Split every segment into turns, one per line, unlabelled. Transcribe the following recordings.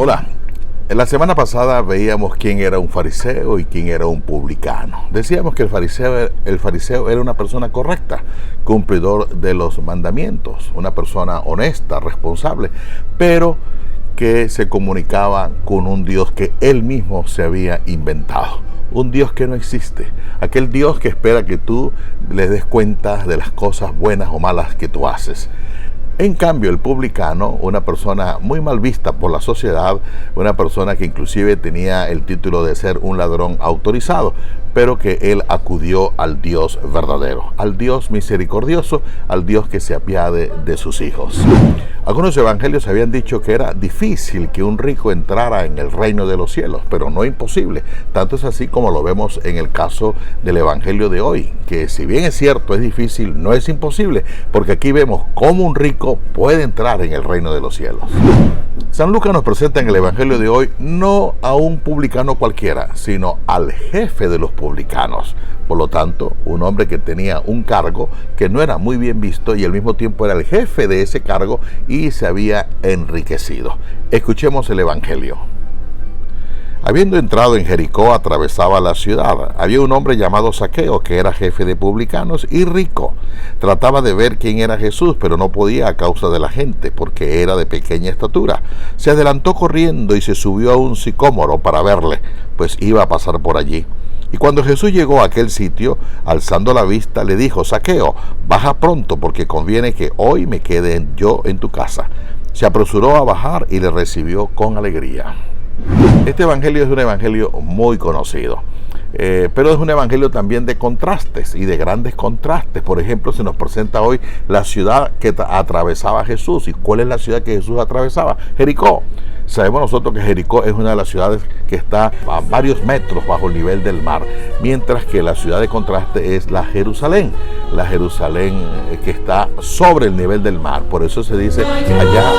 Hola, en la semana pasada veíamos quién era un fariseo y quién era un publicano. Decíamos que el fariseo era una persona correcta, cumplidor de los mandamientos, una persona honesta, responsable, pero que se comunicaba con un Dios que él mismo se había inventado. Un Dios que no existe, aquel Dios que espera que tú le des cuenta de las cosas buenas o malas que tú haces. En cambio, el publicano, una persona muy mal vista por la sociedad, una persona que inclusive tenía el título de ser un ladrón autorizado, pero que él acudió al Dios verdadero, al Dios misericordioso, al Dios que se apiade de sus hijos. Algunos evangelios habían dicho que era difícil que un rico entrara en el reino de los cielos, pero no imposible. Tanto es así como lo vemos en el caso del evangelio de hoy, que si bien es cierto, es difícil, no es imposible, porque aquí vemos cómo un rico puede entrar en el reino de los cielos. San Lucas nos presenta en el evangelio de hoy no a un publicano cualquiera, sino al jefe de los publicanos. Por lo tanto, un hombre que tenía un cargo que no era muy bien visto y al mismo tiempo era el jefe de ese cargo y se había enriquecido. Escuchemos el evangelio. Habiendo entrado en Jericó, atravesaba la ciudad. Había un hombre llamado Zaqueo, que era jefe de publicanos y rico. Trataba de ver quién era Jesús, pero no podía a causa de la gente, porque era de pequeña estatura. Se adelantó corriendo y se subió a un sicómoro para verle, pues iba a pasar por allí. Y cuando Jesús llegó a aquel sitio, alzando la vista, le dijo: Zaqueo, baja pronto, porque conviene que hoy me quede yo en tu casa. Se apresuró a bajar y le recibió con alegría. Este evangelio es un evangelio muy conocido, pero es un evangelio también de contrastes y de grandes contrastes. Por ejemplo, se nos presenta hoy la ciudad que atravesaba Jesús. ¿Y cuál es la ciudad que Jesús atravesaba? Jericó. Sabemos nosotros que Jericó es una de las ciudades que está a varios metros bajo el nivel del mar, mientras que la ciudad de contraste es la Jerusalén que está sobre el nivel del mar. Por eso se dice allá.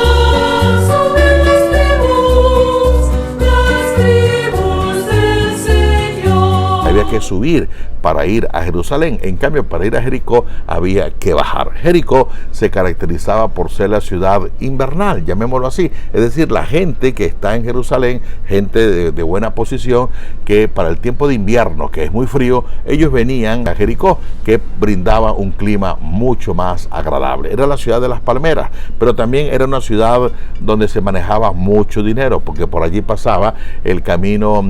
Había que subir para ir a Jerusalén. En cambio, para ir a Jericó había que bajar. Jericó se caracterizaba por ser la ciudad invernal, llamémoslo así. Es decir, la gente que está en Jerusalén, gente de buena posición, que para el tiempo de invierno, que es muy frío, ellos venían a Jericó, que brindaba un clima mucho más agradable. Era la ciudad de las palmeras, pero también era una ciudad donde se manejaba mucho dinero, porque por allí pasaba el camino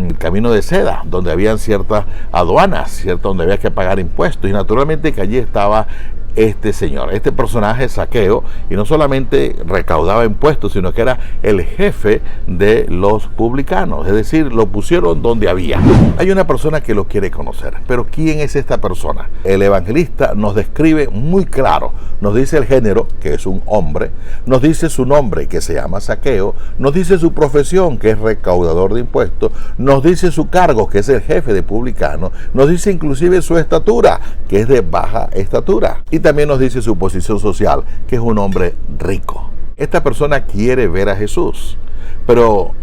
de seda, donde habían ciertas aduanas, donde había que pagar impuestos, y naturalmente que allí estaba este señor, este personaje Zaqueo, y no solamente recaudaba impuestos, sino que era el jefe de los publicanos, es decir, lo pusieron donde había. Hay una persona que lo quiere conocer, pero ¿quién es esta persona? El evangelista nos describe muy claro, nos dice el género, que es un hombre, nos dice su nombre, que se llama Zaqueo, nos dice su profesión, que es recaudador de impuestos, nos dice su cargo, que es el jefe de publicanos, nos dice inclusive su estatura, que es de baja estatura, y también nos dice su posición social, que es un hombre rico. Esta persona quiere ver a Jesús, pero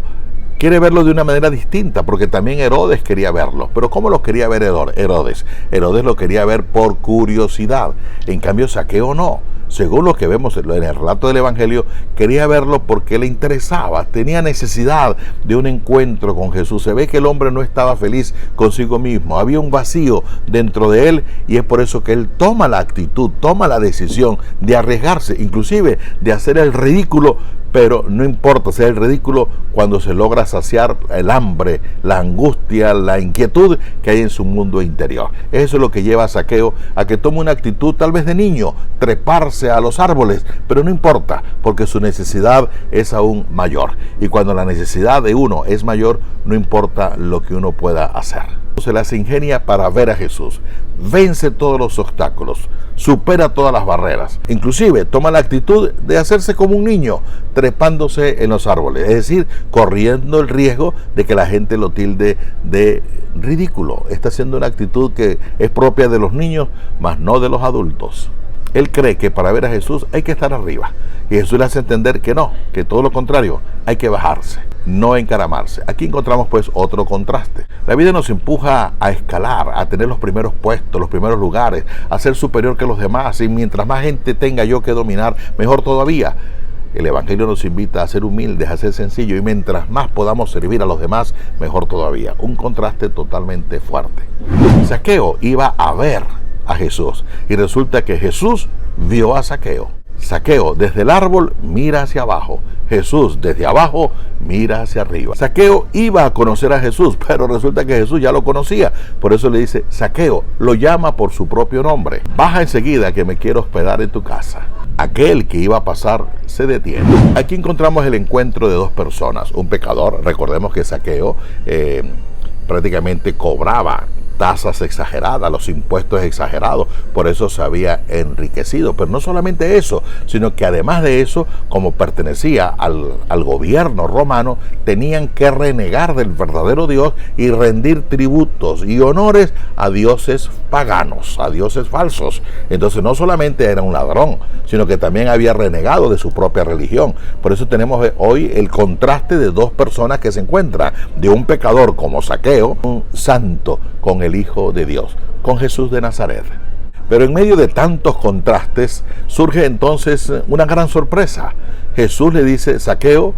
quiere verlo de una manera distinta, porque también Herodes quería verlo. Pero ¿cómo lo quería ver Herodes? Herodes lo quería ver por curiosidad. En cambio, Zaqueo no. Según lo que vemos en el relato del evangelio, quería verlo porque le interesaba, tenía necesidad de un encuentro con Jesús. Se ve que el hombre no estaba feliz consigo mismo, había un vacío dentro de él, y es por eso que él toma la actitud, toma la decisión de arriesgarse, inclusive de hacer el ridículo. Pero no importa hacer el ridículo cuando se logra saciar el hambre, la angustia, la inquietud que hay en su mundo interior. Eso es lo que lleva a Zaqueo a que tome una actitud tal vez de niño, treparse a los árboles, pero no importa, porque su necesidad es aún mayor. Y cuando la necesidad de uno es mayor, no importa lo que uno pueda hacer. Se las ingenia para ver a Jesús, vence todos los obstáculos, supera todas las barreras, inclusive toma la actitud de hacerse como un niño, trepándose en los árboles, es decir, corriendo el riesgo de que la gente lo tilde de ridículo. Está haciendo una actitud que es propia de los niños, mas no de los adultos. Él cree que para ver a Jesús hay que estar arriba, y Jesús le hace entender que no, que todo lo contrario, hay que bajarse, no encaramarse. Aquí encontramos pues otro contraste. La vida nos empuja a escalar, a tener los primeros puestos, los primeros lugares, a ser superior que los demás, y mientras más gente tenga yo que dominar, mejor todavía. El Evangelio nos invita a ser humildes, a ser sencillos, y mientras más podamos servir a los demás, mejor todavía. Un contraste totalmente fuerte. Zaqueo iba a ver a Jesús y resulta que Jesús vio a Zaqueo. Zaqueo desde el árbol mira hacia abajo. Jesús desde abajo mira hacia arriba. Zaqueo iba a conocer a Jesús, pero resulta que Jesús ya lo conocía. Por eso le dice, Zaqueo, lo llama por su propio nombre. Baja enseguida que me quiero hospedar en tu casa. Aquel que iba a pasar se detiene. Aquí encontramos el encuentro de dos personas. Un pecador, recordemos que Zaqueo prácticamente cobraba tasas exageradas, los impuestos exagerados, por eso se había enriquecido. Pero no solamente eso, sino que además de eso, como pertenecía al gobierno romano, tenían que renegar del verdadero Dios y rendir tributos y honores a dioses paganos, a dioses falsos. Entonces no solamente era un ladrón, sino que también había renegado de su propia religión. Por eso tenemos hoy el contraste de dos personas que se encuentran, de un pecador como Zaqueo, un santo con el Hijo de Dios, con Jesús de Nazaret. Pero en medio de tantos contrastes surge entonces una gran sorpresa. Jesús le dice, Zaqueo,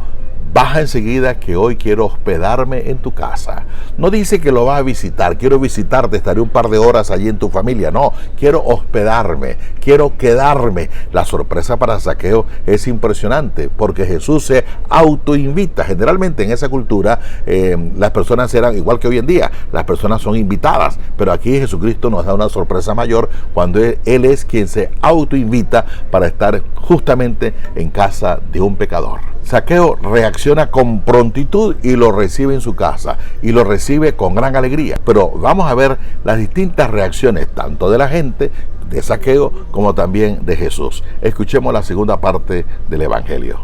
baja enseguida que hoy quiero hospedarme en tu casa. No dice que lo va a visitar, quiero visitarte, estaré un par de horas allí en tu familia. No, quiero hospedarme, quiero quedarme. La sorpresa para Zaqueo es impresionante porque Jesús se autoinvita. Generalmente en esa cultura las personas eran igual que hoy en día, las personas son invitadas, pero aquí Jesucristo nos da una sorpresa mayor cuando Él es quien se autoinvita para estar justamente en casa de un pecador. Zaqueo reacciona con prontitud y lo recibe en su casa, y lo recibe con gran alegría. Pero vamos a ver las distintas reacciones, tanto de la gente, de Zaqueo, como también de Jesús. Escuchemos la segunda parte del Evangelio.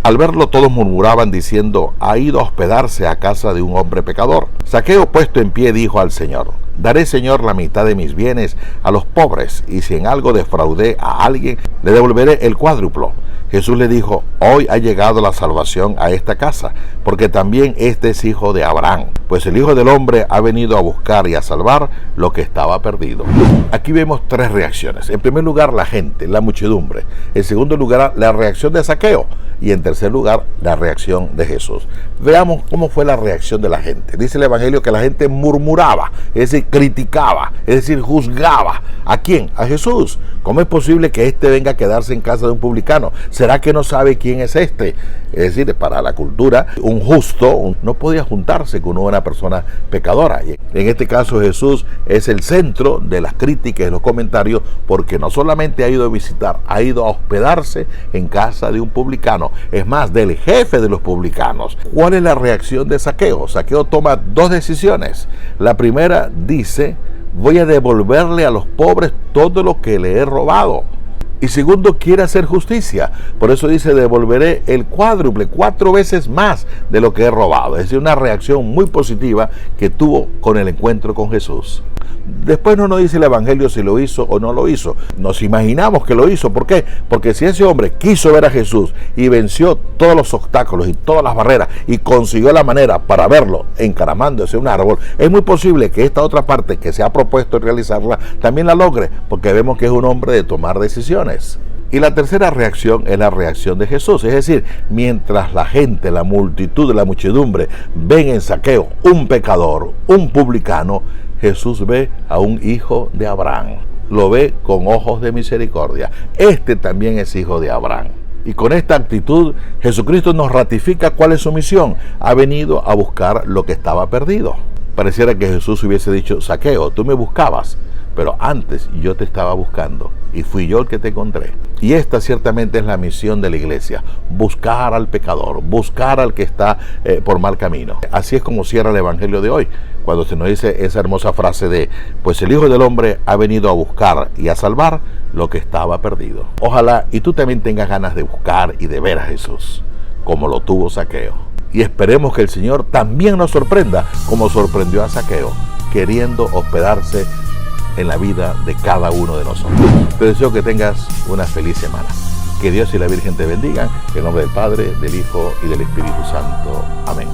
Al verlo todos murmuraban diciendo, ha ido a hospedarse a casa de un hombre pecador. Zaqueo, puesto en pie, dijo al Señor, daré, Señor, la mitad de mis bienes a los pobres, y si en algo defraudé a alguien, le devolveré el cuádruplo. Jesús le dijo, hoy ha llegado la salvación a esta casa, porque también este es hijo de Abraham, pues el Hijo del Hombre ha venido a buscar y a salvar lo que estaba perdido. Aquí vemos tres reacciones. En primer lugar, la gente, la muchedumbre. En segundo lugar, la reacción de Zaqueo. Y en tercer lugar, la reacción de Jesús. Veamos cómo fue la reacción de la gente. Dice el Evangelio que la gente murmuraba, es decir, criticaba, es decir, juzgaba. ¿A quién? A Jesús. ¿Cómo es posible que éste venga a quedarse en casa de un publicano? ¿Será que no sabe quién es este? Es decir, para la cultura, un justo no podía juntarse con una persona pecadora. Y en este caso Jesús es el centro de las críticas y los comentarios, porque no solamente ha ido a visitar, ha ido a hospedarse en casa de un publicano. Es más, del jefe de los publicanos. ¿Cuál es la reacción de Zaqueo? Zaqueo toma dos decisiones. La primera dice, voy a devolverle a los pobres todo lo que le he robado. Y segundo, quiere hacer justicia. Por eso dice, devolveré el cuádruple, 4 veces más de lo que he robado. Es decir, una reacción muy positiva que tuvo con el encuentro con Jesús. Después no nos dice el Evangelio si lo hizo o no lo hizo. Nos imaginamos que lo hizo. ¿Por qué? Porque si ese hombre quiso ver a Jesús y venció todos los obstáculos y todas las barreras y consiguió la manera para verlo encaramándose en un árbol, es muy posible que esta otra parte que se ha propuesto realizarla también la logre, porque vemos que es un hombre de tomar decisiones. Y la tercera reacción es la reacción de Jesús. Es decir, mientras la gente, la multitud de la muchedumbre ven en Zaqueo un pecador, un publicano, Jesús ve a un hijo de Abraham. Lo ve con ojos de misericordia. Este también es hijo de Abraham. Y con esta actitud, Jesucristo nos ratifica cuál es su misión. Ha venido a buscar lo que estaba perdido. Pareciera que Jesús hubiese dicho, Zaqueo, tú me buscabas, pero antes yo te estaba buscando y fui yo el que te encontré. Y esta ciertamente es la misión de la iglesia, buscar al pecador, buscar al que está por mal camino. Así es como cierra el Evangelio de hoy, cuando se nos dice esa hermosa frase de, pues el Hijo del Hombre ha venido a buscar y a salvar lo que estaba perdido. Ojalá y tú también tengas ganas de buscar y de ver a Jesús, como lo tuvo Zaqueo. Y esperemos que el Señor también nos sorprenda, como sorprendió a Zaqueo, queriendo hospedarse en la vida de cada uno de nosotros. Te deseo que tengas una feliz semana. Que Dios y la Virgen te bendigan. En nombre del Padre, del Hijo y del Espíritu Santo. Amén.